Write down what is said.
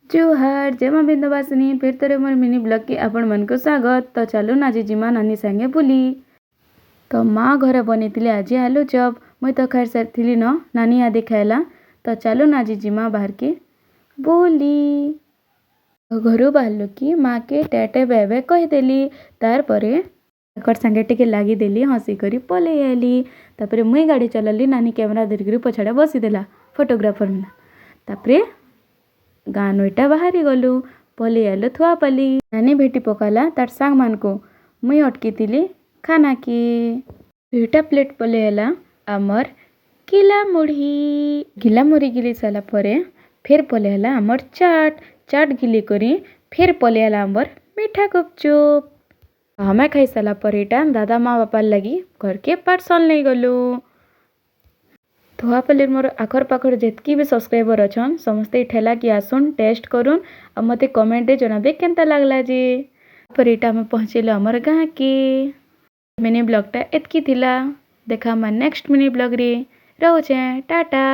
जोहार जय मां बिंदवासिनी फिर तोरे मोर मिनी ब्लॉग की आपण मन को स्वागत। तो चलो ना आज जिमा नानी संगे बुली। तो माँ घरे बनी आज आलू चप मुई तो खाई सारी न नानी आदि खाइला। तो चलो ना आज जिमा बाहर के बुली। घर बाहर कि माँ के टाटे बाय कहीदेली तार परे सांगे टिके लगिदेली हसी कर पलि आली। तापर मुई गाड़ी चलली नानी कैमेरा धरिक पछाड़े बसीदेला फोटोग्राफर ना। तापर गाँ नईटा बाहरी गलु पलि आलु थुआपाली नानी भेटी पकाला तार सांग मान को मुई अटकी तिली खाना की 2टा प्लेट पलि आला आमर गिला मुढ़ी गिली साला परे फिर पलि आला आमर चाट गिली करी फिर पलि आला आमर मीठा गुपचुप। हमें खाई साला पर दादा माँ बापा लगी घर के पार्सल नहीं गलु। थुआपाली मोर आखर पाखर जितकी भी सब्सक्राइबर अच्छन समस्ते ठेला की आसुन टेस्ट करुन और मते कमेंट जनाबे केनता लागला जे। पर इटा में पहुँचेलु हमर गाँ के। मिनी ब्लॉगटा एतकी थिला देखा नेक्स्ट मिनी ब्लॉग रे रहुचे टाटा।